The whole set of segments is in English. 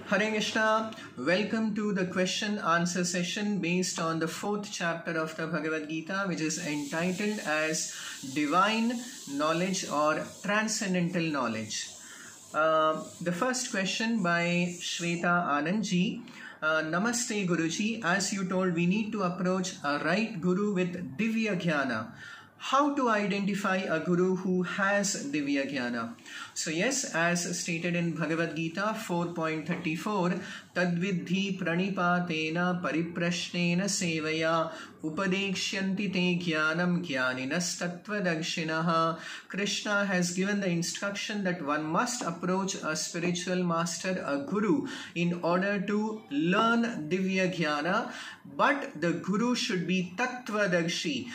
Hare Krishna, welcome to the question answer session based on the fourth chapter of the Bhagavad Gita, which is entitled as Divine Knowledge or Transcendental Knowledge. The first question by Shweta Anandji. Namaste Guruji, as you told, we need to approach a right Guru with Divya Jnana. How to identify a Guru who has Divya Jnana? So yes, as stated in Bhagavad Gita 4.34, Tadvidhi pranipatena pariprashnena sevaya upadekshanti te jnanam jnaninas tattvadakshinaha. Krishna has given the instruction that one must approach a spiritual master, a Guru, in order to learn Divya Jnana, but the Guru should be tattvadakshi.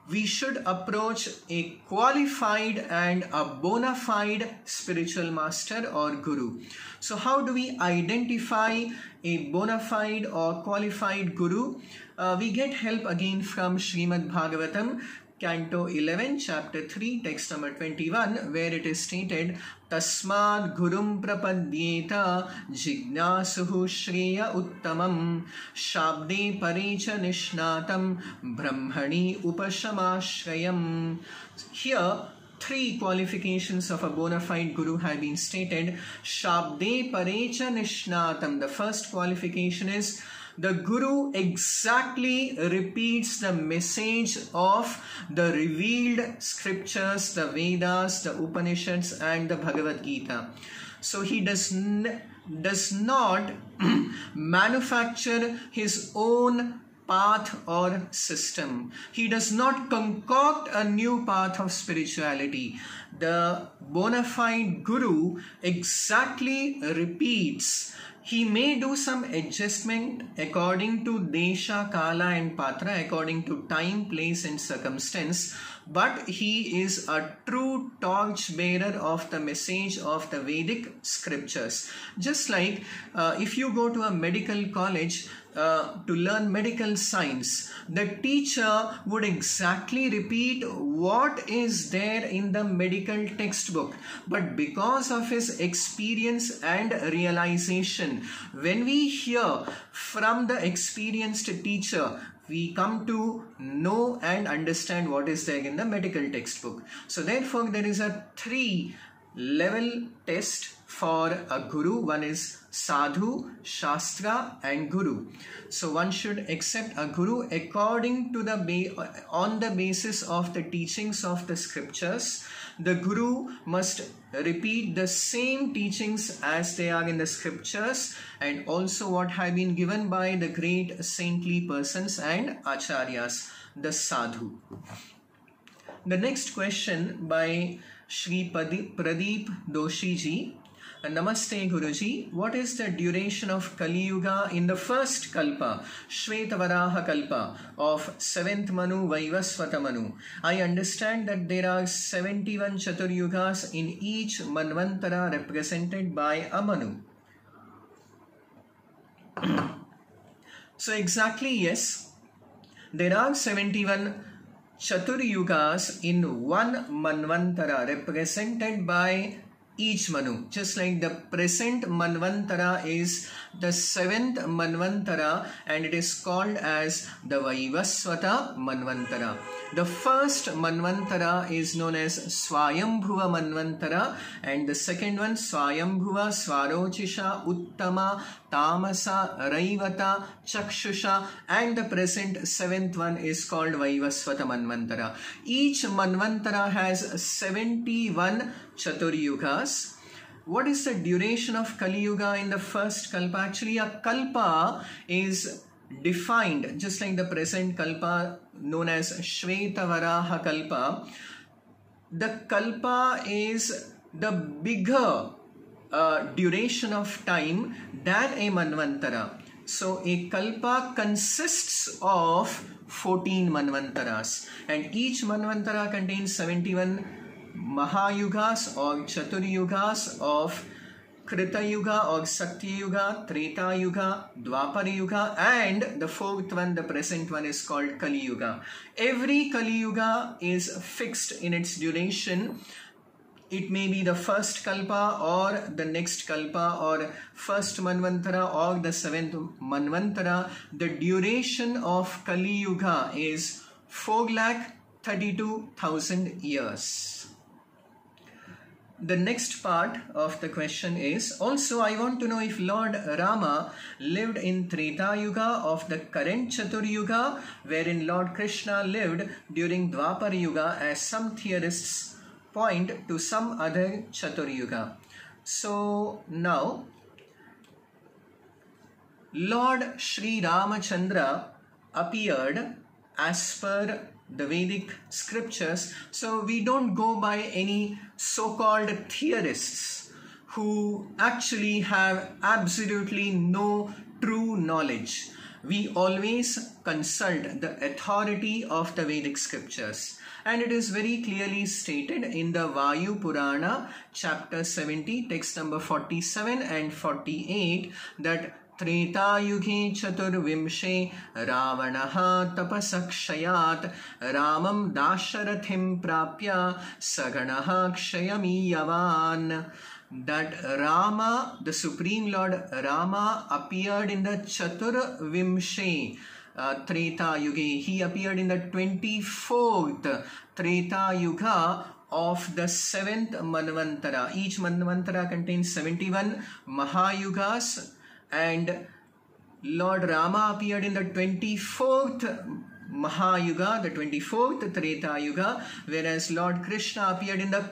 We should approach a qualified and a bona fide spiritual master or Guru. So how do we identify a bona fide or qualified Guru? We get help again from Srimad Bhagavatam, Canto 11, Chapter 3, text number 21, where it is stated, Tasmad Gurum Prapadyeta Jignasuhu Shreya Uttamam Shabde Parecha Nishnatam Brahmani Upashamashrayam. Here, three qualifications of a bona fide Guru have been stated. Shabde Parecha Nishnatam. The first qualification is the Guru exactly repeats the message of the revealed scriptures, the Vedas, the Upanishads and the Bhagavad Gita. So he does not manufacture his own path or system. He does not concoct a new path of spirituality. The bona fide Guru exactly repeats. He may do some adjustment according to Desha, Kala and Patra, according to time, place and circumstance, but he is a true torch bearer of the message of the Vedic scriptures. Just like if you go to a medical college to learn medical science, the teacher would exactly repeat what is there in the medical textbook, but because of his experience and realization, when we hear from the experienced teacher, we come to know and understand what is there in the medical textbook. So therefore there is a 3-level test for a Guru. One is Sadhu, Shastra and Guru. So one should accept a Guru according to on the basis of the teachings of the scriptures. The Guru must repeat the same teachings as they are in the scriptures and also what have been given by the great saintly persons and acharyas, the sadhu. The next question by Shri Pradeep Doshi ji. Namaste Guruji, what is the duration of Kali Yuga in the first Kalpa, Shvetavaraha Kalpa of 7th Manu, Vaivasvata Manu? I understand that there are 71 Chaturyugas in each Manvantara represented by a Manu. So exactly yes, there are 71 Chaturyugas in one Manvantara represented by each Manu. Just like the present Manvantara is the 7th Manvantara and it is called as the Vaivasvata Manvantara. The first Manvantara is known as Swayambhuva Manvantara and the second one Swayambhuva Swarochisha Uttama Tamasa Raivata Chakshusha and the present 7th one is called Vaivasvata Manvantara. Each Manvantara has 71 Chaturyugas. What is the duration of Kali Yuga in the first Kalpa? Actually, a Kalpa is defined just like the present Kalpa known as Shvetavaraha Kalpa. The Kalpa is the bigger duration of time than a Manvantara. So a Kalpa consists of 14 Manvantaras and each Manvantara contains 71 Mahayugas or Chaturyugas of Krita Yuga or Sakti Yuga, Treta Yuga, Dwapara Yuga and the fourth one, the present one is called Kali Yuga. Every Kali Yuga is fixed in its duration It may be the first kalpa or the next kalpa or first manvantara or the seventh manvantara. The duration of Kali Yuga is 4,32,000 years. The next part of the question is, also I want to know if Lord Rama lived in Treta Yuga of the current Chatur Yuga, wherein Lord Krishna lived during Dwapar Yuga, as some theorists point to some other Chatur Yuga. So now Lord Sri Ramachandra appeared as per the Vedic scriptures. So we don't go by any so-called theorists who actually have absolutely no true knowledge. We always consult the authority of the Vedic scriptures. And it is very clearly stated in the Vayu Purana, chapter 70, text number 47 and 48, that Treta Yuge Chaturvimshe Ravanaha Tapasakshayat Ramam Dasharathim Prapya Saganaha Kshayamiyavan. That Rama, the Supreme Lord Rama, appeared in the Chaturvimshe Treta Yuge. He appeared in the 24th Treta Yuga of the 7th Manvantara. Each Manvantara contains 71 Mahayugas, and Lord Rama appeared in the 24th Mahayuga, the 24th Treta Yuga, whereas Lord Krishna appeared in the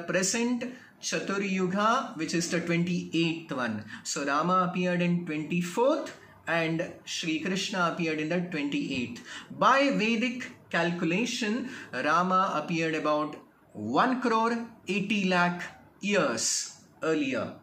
present Chatur Yuga, which is the 28th one. So Rama appeared in 24th and Sri Krishna appeared in the 28th. By Vedic calculation, Rama appeared about 1 crore 80 lakh years earlier.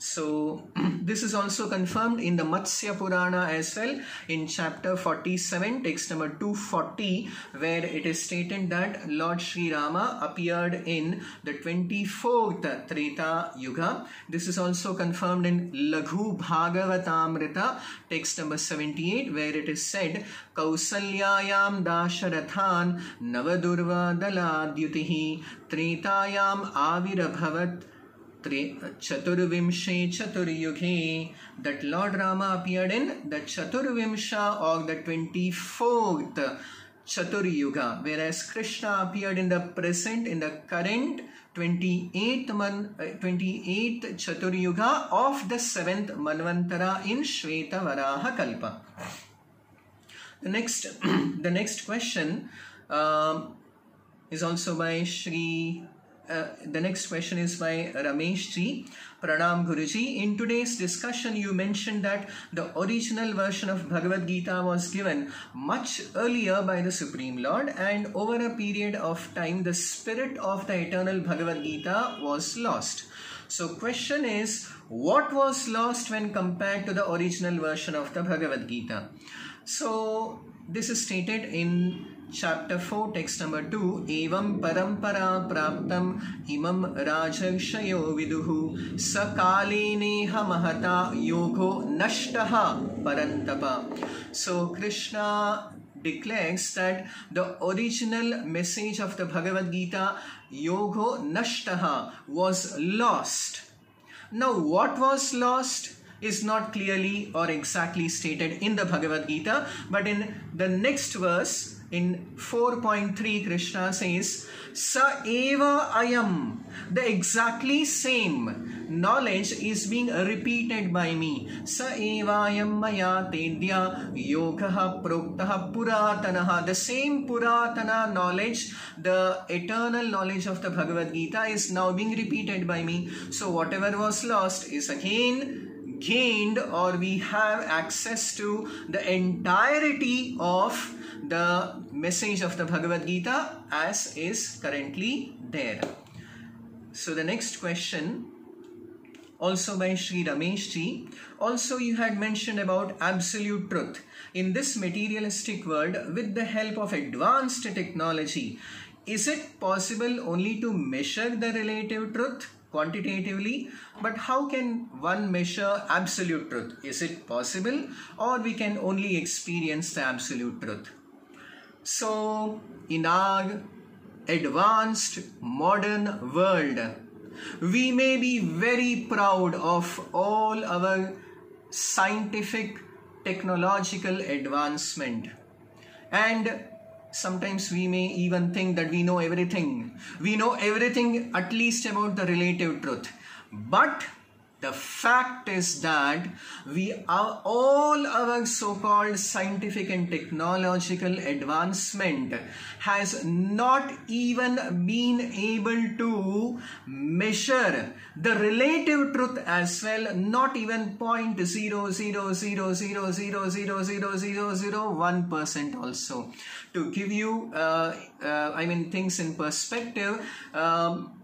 So this is also confirmed in the Matsya Purana as well, in chapter 47, text number 240, where it is stated that Lord Sri Rama appeared in the 24th Treta Yuga. This is also confirmed in Laghu Bhagavatamrita, text number 78, where it is said, Kausalyayam Dasharathan Navadurva Daladyutihi Tretayam Avirabhavat Chaturvimshe Chaturyuge, that Lord Rama appeared in the Chaturvimsha or the 24th Chaturyuga, whereas Krishna appeared in the current 28th Chaturyuga of the 7th Manvantara in Shveta Varaha Kalpa. The next question is also by the next question is by Ramesh Ji. Pranam Guruji. In today's discussion, you mentioned that the original version of Bhagavad Gita was given much earlier by the Supreme Lord, and over a period of time, the spirit of the eternal Bhagavad Gita was lost. So question is, what was lost when compared to the original version of the Bhagavad Gita? So this is stated in chapter 4, text number 2, Evam parampara praptam imam rajakshayo viduhu sakale neha mahata yogo nashtaha parantapa. So Krishna declares that the original message of the Bhagavad Gita, yogo nashtaha, was lost. Now what was lost is not clearly or exactly stated in the Bhagavad Gita, but in the next verse, in 4.3, Krishna says, Sa eva ayam, the exactly same knowledge is being repeated by me. Sa eva ayam maya tedya yogaha proktaha puratanaha. The same puratana knowledge, the eternal knowledge of the Bhagavad Gita, is now being repeated by me. So whatever was lost is again gained, or we have access to the entirety of the message of the Bhagavad Gita as is currently there. So the next question, also by Sri Ramesh Ji. Also you had mentioned about absolute truth. In this materialistic world, with the help of advanced technology, is it possible only to measure the relative truth quantitatively? But how can one measure absolute truth? Is it possible, or we can only experience the absolute truth? So in our advanced modern world, we may be very proud of all our scientific technological advancement, and sometimes we may even think that we know everything. We know everything, at least about the relative truth. But the fact is that all our so-called scientific and technological advancement has not even been able to measure the relative truth as well, not even 0.00000000001% also. To give you things in perspective,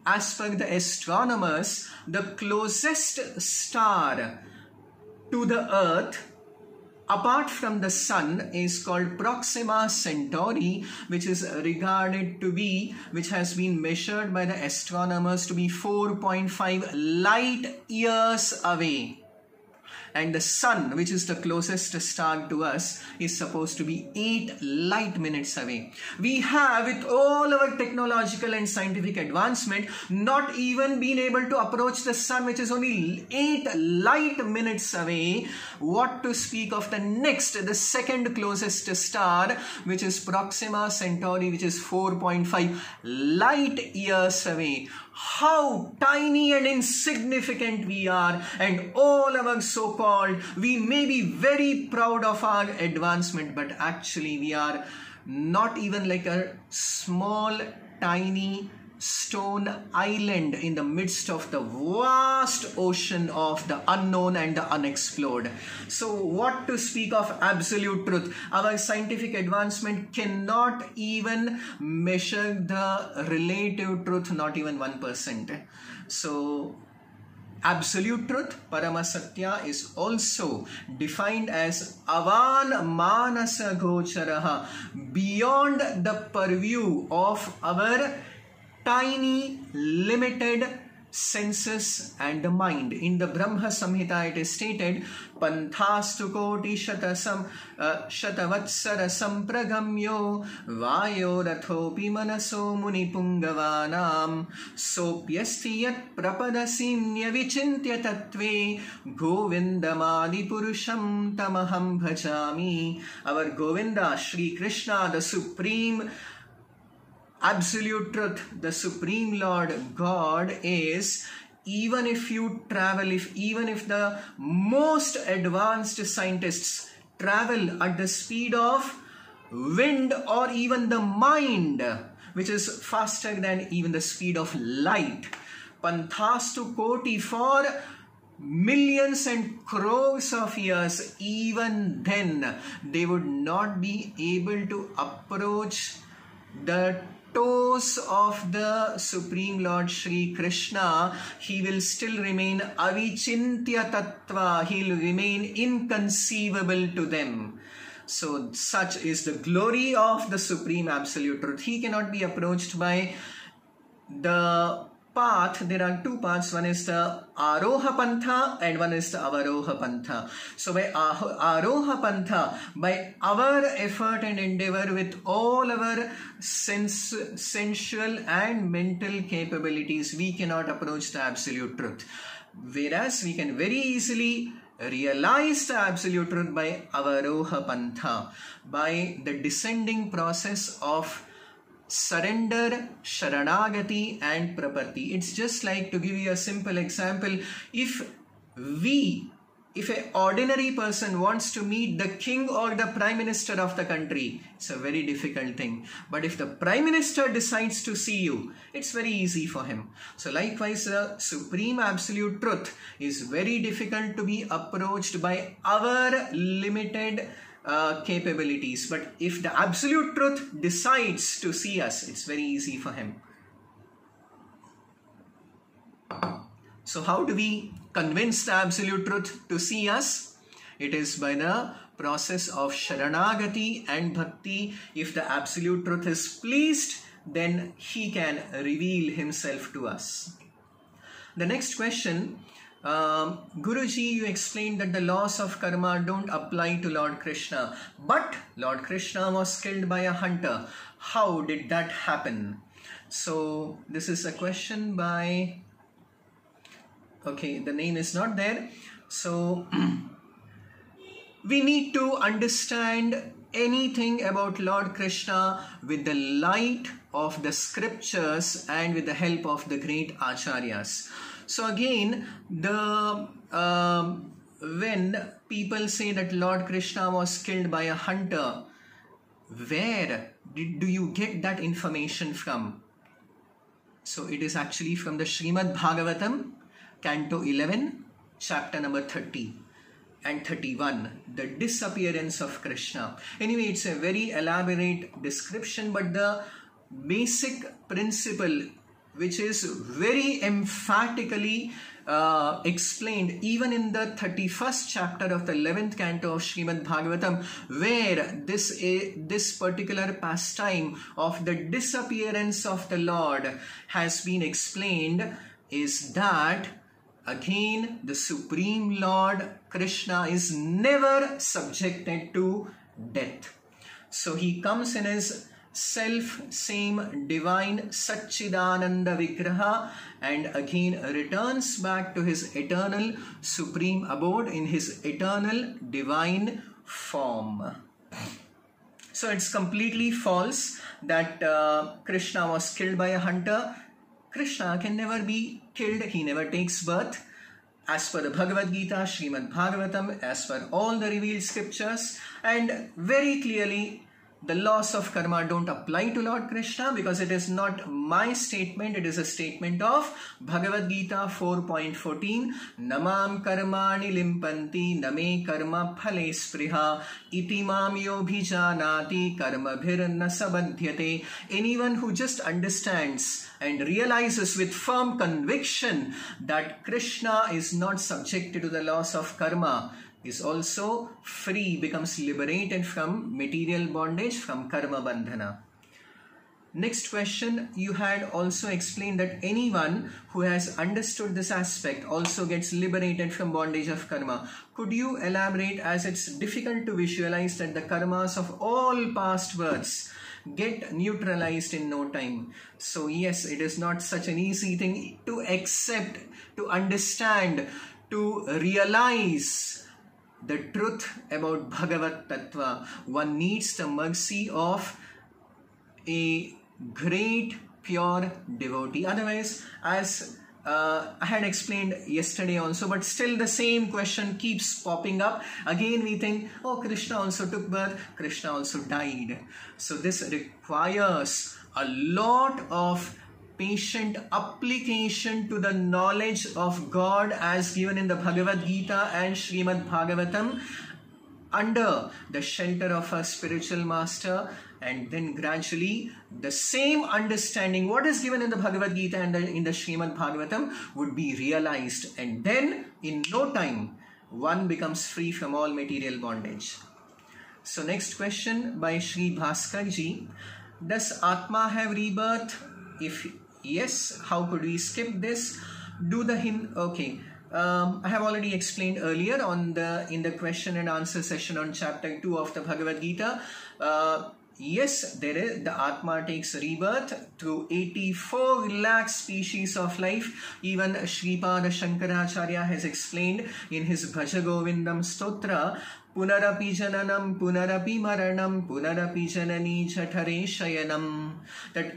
as per the astronomers, the closest star to the Earth apart from the Sun is called Proxima Centauri, which is regarded to be, which has been measured by the astronomers to be 4.5 light years away. And the Sun, which is the closest star to us, is supposed to be 8 light minutes away. We have, with all our technological and scientific advancement, not even been able to approach the Sun, which is only 8 light minutes away. What to speak of the next, the second closest star, which is Proxima Centauri, which is 4.5 light years away. How tiny and insignificant we are, and all our so-called, we may be very proud of our advancement, but actually we are not even like a small tiny stone island in the midst of the vast ocean of the unknown and the unexplored. So what to speak of absolute truth? Our scientific advancement cannot even measure the relative truth, not even 1%. So absolute truth, Paramasatya, is also defined as Avan Manasa Gocharaha, beyond the purview of our tiny, limited senses and the mind. In the Brahma Samhita it is stated, Panthastu koti shatavatsara sampragamyo vayo rathopi manaso munipungavanam sopyasti yat prapadasimnya vichintya tattve govindamadi purusham tamaham bhajami. Our Govinda, Shri Krishna, the Supreme Absolute Truth, the Supreme Lord God, is, even if you travel, even if the most advanced scientists travel at the speed of wind or even the mind, which is faster than even the speed of light, Panthastu koti, for millions and crores of years, even then they would not be able to approach the toes of the Supreme Lord Shri Krishna. He will still remain avichintya tattva. He will remain inconceivable to them. So such is the glory of the Supreme Absolute Truth. He cannot be approached by the path. There are two paths. One is the Aroha Pantha and one is the Avaroha Pantha. So by Aroha Pantha, by our effort and endeavor with all our sensual and mental capabilities, we cannot approach the Absolute Truth. Whereas we can very easily realize the Absolute Truth by Avaroha Pantha, by the descending process of surrender, sharanagati and prapatti. It's just like, to give you a simple example, if an ordinary person wants to meet the king or the prime minister of the country, it's a very difficult thing. But if the prime minister decides to see you, it's very easy for him. So likewise, the Supreme Absolute Truth is very difficult to be approached by our limited capabilities. But if the Absolute Truth decides to see us, it's very easy for him. So how do we convince the Absolute Truth to see us? It is by the process of Sharanagati and Bhakti. If the Absolute Truth is pleased, then he can reveal himself to us. The next question, Guruji, you explained that the laws of karma don't apply to Lord Krishna, but Lord Krishna was killed by a hunter. How did that happen? So this is a question by, okay, the name is not there. So we need to understand anything about Lord Krishna with the light of the scriptures and with the help of the great acharyas. So again, when people say that Lord Krishna was killed by a hunter, where do you get that information from? So it is actually from the Srimad Bhagavatam, Canto 11, chapter number 30 and 31, the disappearance of Krishna. Anyway, it's a very elaborate description, but the basic principle, which is very emphatically explained even in the 31st chapter of the 11th canto of Srimad Bhagavatam, where this particular pastime of the disappearance of the Lord has been explained, is that again the Supreme Lord Krishna is never subjected to death. So he comes in his self-same divine Satchidananda Vigraha and again returns back to his eternal supreme abode in his eternal divine form. So it's completely false that Krishna was killed by a hunter. Krishna can never be killed. He never takes birth. As per the Bhagavad Gita, Srimad Bhagavatam, as per all the revealed scriptures, and very clearly the laws of karma don't apply to Lord Krishna, because it is not my statement, it is a statement of Bhagavad Gita 4.14. Namam karmani limpanti name karma phale spriha iti mam yobhijanati karma bhirna sabadhyate. Anyone who just understands and realizes with firm conviction that Krishna is not subjected to the laws of karma is also free, becomes liberated from material bondage, from karma bandhana. Next question, you had also explained that anyone who has understood this aspect also gets liberated from bondage of karma. Could you elaborate, as it's difficult to visualize that the karmas of all past births get neutralized in no time? So yes, it is not such an easy thing to accept, to understand, to realize the truth about Bhagavat Tattva. One needs the mercy of a great pure devotee. Otherwise, as I had explained yesterday also, but still the same question keeps popping up. Again we think, oh, Krishna also took birth, Krishna also died. So this requires a lot of patient application to the knowledge of God as given in the Bhagavad Gita and Srimad Bhagavatam, under the shelter of a spiritual master, and then gradually the same understanding what is given in the Bhagavad Gita and in the Srimad Bhagavatam would be realized, and then in no time one becomes free from all material bondage. So next question by Sri Bhaskar ji. Does Atma have rebirth? If yes, how could we skip this? Okay. I have already explained earlier in the question and answer session on chapter 2 of the Bhagavad Gita. Yes, there is, the Atma takes rebirth through 84 lakh species of life. Even Sripada Shankaracharya has explained in his Bhaja Govindam Stotra, Punarapi Jananam, Punarapi Maranam, Punarapi Janani Chathare Shayanam, that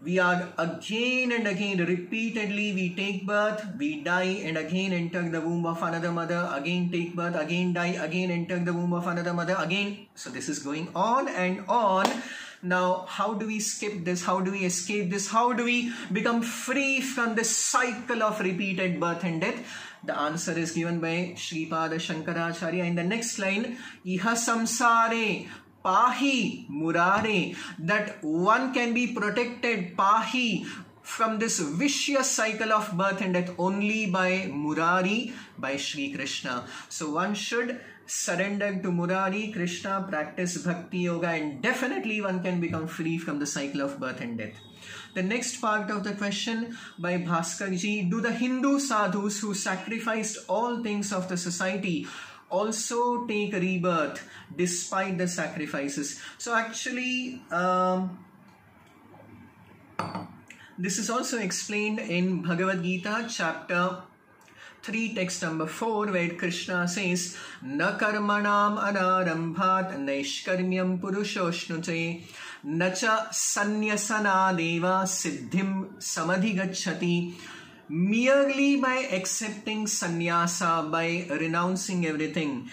we are again and again, repeatedly, we take birth, we die, and again enter the womb of another mother, again take birth, again die, again enter the womb of another mother, again. So this is going on and on. Now, how do we skip this? How do we escape this? How do we become free from this cycle of repeated birth and death? The answer is given by Sripada Shankaracharya in the next line, Iha samsare Pahi Murare, that one can be protected, Pahi, from this vicious cycle of birth and death only by Murari, by Sri Krishna. So one should surrender to Murari, Krishna, practice Bhakti Yoga, and definitely one can become free from the cycle of birth and death. The next part of the question by Bhaskar ji, do the Hindu sadhus who sacrificed all things of the society also take rebirth despite the sacrifices? So actually, This is also explained in Bhagavad Gita chapter 3 text number 4, where Krishna says, Na karmanam anarambhat naishkarmyam purushoshnute nacha sanyasana deva siddhim samadhigacchati. Merely by accepting sannyasa, by renouncing everything,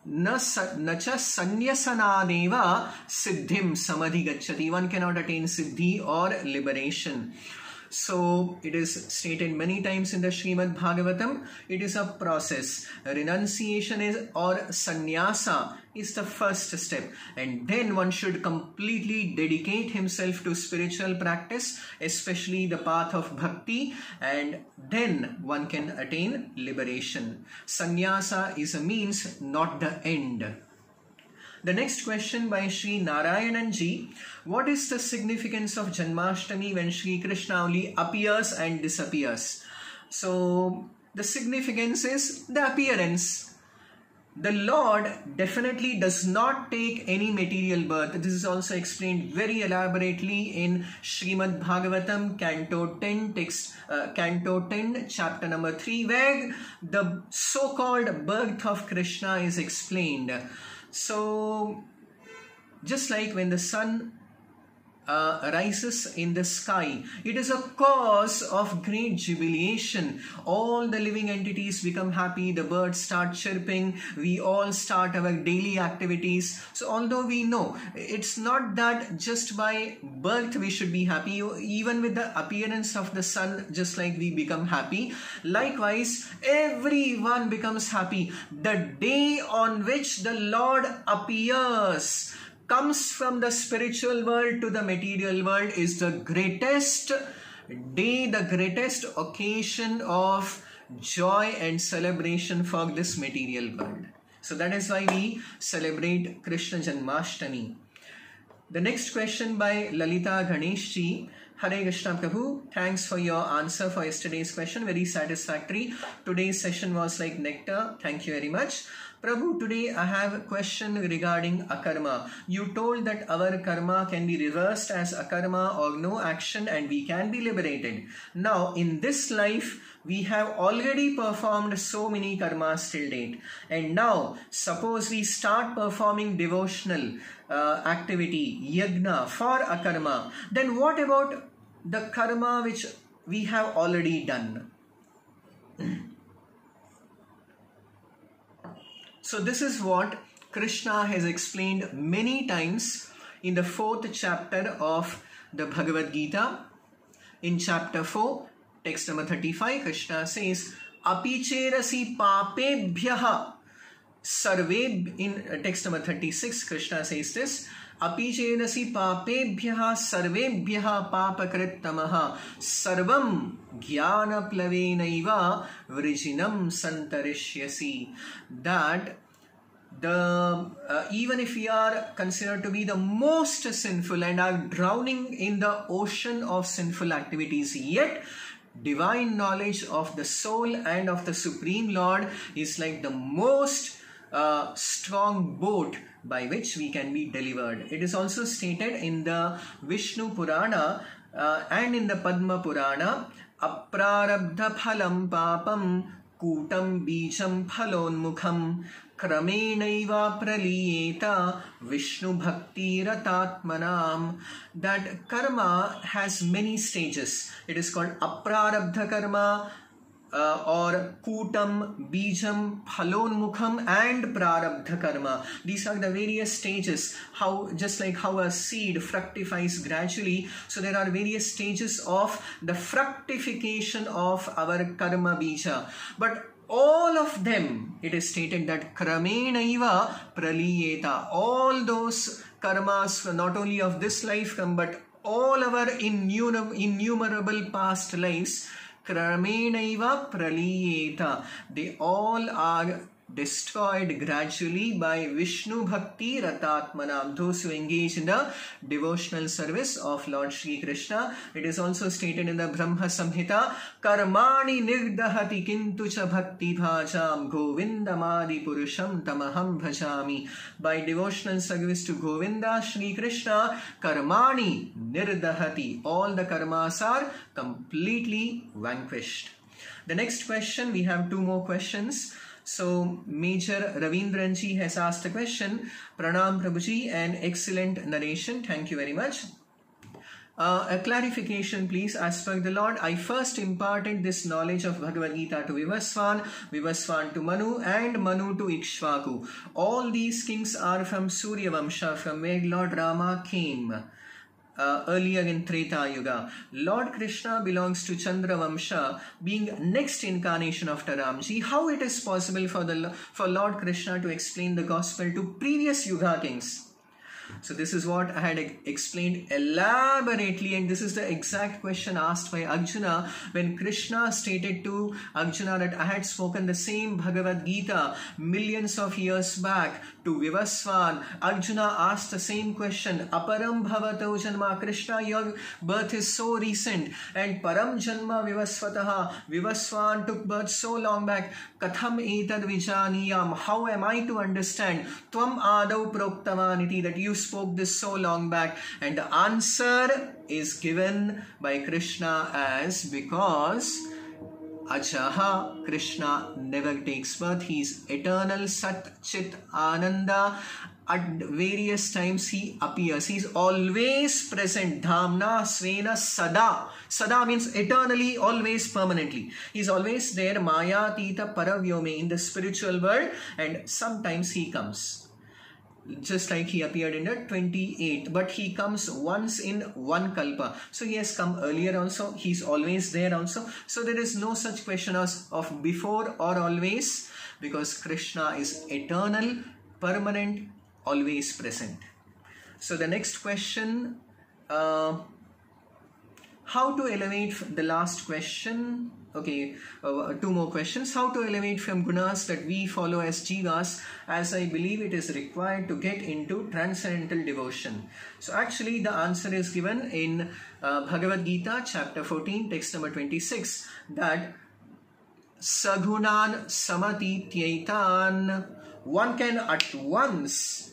nacha sanyasana deva siddhim samadhigacchati. One cannot attain siddhi or liberation. So it is stated many times in the Srimad Bhagavatam, it is a process. Renunciation is, or sannyasa, is the first step, and then one should completely dedicate himself to spiritual practice, especially the path of bhakti, and then one can attain liberation. Sannyasa is a means, not the end. The next question by Sri Narayananji: what is the significance of Janmashtami when Sri Krishna only appears and disappears? So the significance is the appearance. The Lord definitely does not take any material birth. This is also explained very elaborately in Srimad Bhagavatam, Canto 10, chapter number 3, where the so-called birth of Krishna is explained. So, just like when the sun rises in the sky, it is a cause of great jubilation. All the living entities become happy, the birds start chirping, we all start our daily activities. So although we know it's not that just by birth we should be happy, even with the appearance of the sun, just like we become happy, likewise everyone becomes happy. The day on which the Lord appears, comes from the spiritual world to the material world, is the greatest day, the greatest occasion of joy and celebration for this material world. So that is why we celebrate Krishna Janmashtami. The next question by Lalita Ganeshji. Hare Krishna Prabhu, thanks for your answer for yesterday's question, very satisfactory. Today's session was like nectar, thank you very much. Prabhu, today I have a question regarding akarma. You told that our karma can be reversed as akarma or no action and we can be liberated. Now in this life we have already performed so many karmas till date, and now suppose we start performing devotional activity, yajna for akarma, then what about the karma which we have already done? So this is what Krishna has explained many times in the 4th chapter of the Bhagavad Gita. In chapter 4, text number 35, Krishna says, Apicherasi papebhyaha sarve. In text number 36, Krishna says this, Apicherasi papebhyaha sarvebhyaha papakrittamaha sarvam jnana plavenaiva vrijinam santarishyasi. That even if we are considered to be the most sinful and are drowning in the ocean of sinful activities, yet divine knowledge of the soul and of the Supreme Lord is like the most strong boat by which we can be delivered. It is also stated in the Vishnu Purana and in the Padma Purana, Aprarabdha phalam papam kutam bijam phalonmukham kramenaiva praliyeta Vishnu bhakti ratatmanam. That karma has many stages. It is called aprarabdha karma, or kutam, bijam, phalonmukham and prarabdha karma. These are the various stages, how just like how a seed fructifies gradually, so there are various stages of the fructification of our karma bija. But all of them, it is stated that kramenaiva praliyeta, all those karmas not only of this life but all our innumerable past lives, kramenaiva praliyeta, they all are destroyed gradually by Vishnu Bhakti Ratatmanam, those who engage in the devotional service of Lord Shri Krishna. It is also stated in the Brahma Samhita, Karmani nirdahati kintu cha bhakti bhajam govindamadi purusham tamaham bhajami. By devotional service to Govinda, Shri Krishna, Karmani nirdahati, all the karmas are completely vanquished. The next question, we have two more questions. So Major Ravindranji has asked a question. Pranam Prabhuji, an excellent narration. Thank you very much. A clarification please. As per the Lord, I first imparted this knowledge of Bhagavad Gita to Vivaswan, Vivaswan to Manu, and Manu to Ikshvaku. All these kings are from Surya Vamsha, from where Lord Rama came. Earlier in Treta Yuga. Lord Krishna belongs to Chandra Vamsha, being next incarnation after Ramji. How it is possible for Lord Krishna to explain the gospel to previous Yuga kings? So this is what I had explained elaborately, and this is the exact question asked by Arjuna when Krishna stated to Arjuna that I had spoken the same Bhagavad Gita millions of years back to Vivaswan. Arjuna asked the same question, Aparam Bhavato Janma, Krishna, your birth is so recent, and Param Janma Vivasvataha, Vivaswan took birth so long back. Katham etad vijaniyam, how am I to understand? Tvam adau proktavaniti, that you spoke this so long back. And the answer is given by Krishna as because Ajaha, Krishna never takes birth. He is eternal Sat Chit Ananda. At various times he appears. He is always present. Dhamna Svena Sada. Sada means eternally, always, permanently. He is always there. Maya Tita Paravyome, in the spiritual world, and sometimes he comes. Just like he appeared in the 28th, but he comes once in one kalpa. So he has come earlier also, he is always there also. So there is no such question of before or always, because Krishna is eternal, permanent, always present. So the next question, how to elevate the last question. Okay, two more questions. How to elevate from gunas that we follow as jivas, as I believe it is required to get into transcendental devotion. So actually the answer is given in Bhagavad Gita chapter 14 text number 26, that sagunan samatityaitan, one can at once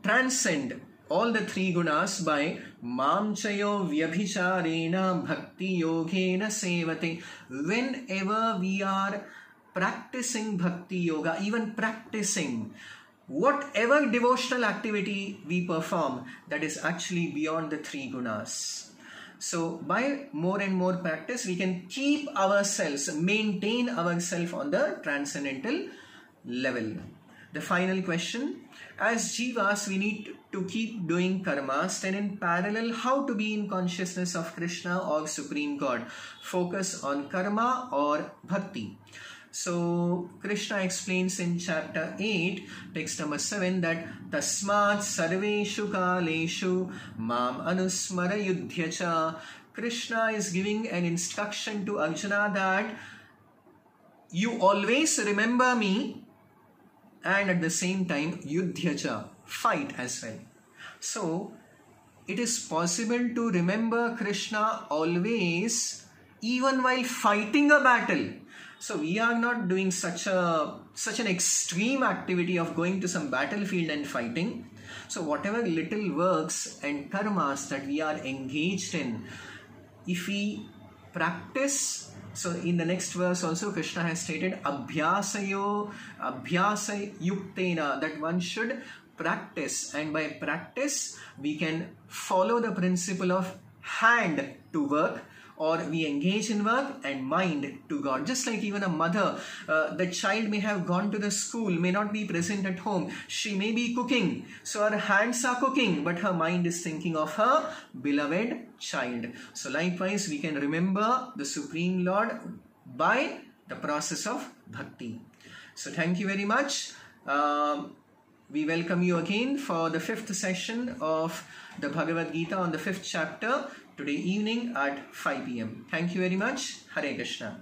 transcend all the three gunas by mamchayo vyabhicharena bhakti yogena sevate. Whenever we are practicing bhakti yoga, even practicing whatever devotional activity we perform, that is actually beyond the three gunas. So by more and more practice, we can keep ourselves, maintain ourselves on the transcendental level. The final question, as jivas we need to keep doing karmas, then in parallel how to be in consciousness of Krishna or Supreme God? Focus on karma or bhakti. So Krishna explains in chapter 8 text number 7 that tasmat sarveshu kaleshu mam anusmara yudhyacha. Krishna is giving an instruction to Arjuna that you always remember me, and at the same time yudhyacha, fight as well. So it is possible to remember Krishna always even while fighting a battle. So we are not doing such an extreme activity of going to some battlefield and fighting. So whatever little works and karmas that we are engaged in, if we practice. So in the next verse also Krishna has stated abhyasa yuktena, that one should practice, and by practice we can follow the principle of hand to work, or we engage in work and mind to God. Just like even a mother, the child may have gone to the school, may not be present at home, she may be cooking, so her hands are cooking, but her mind is thinking of her beloved child. So likewise we can remember the Supreme Lord by the process of bhakti. So thank you very much. We welcome you again for the 5th session of the Bhagavad Gita on the 5th chapter today evening at 5 p.m. Thank you very much. Hare Krishna.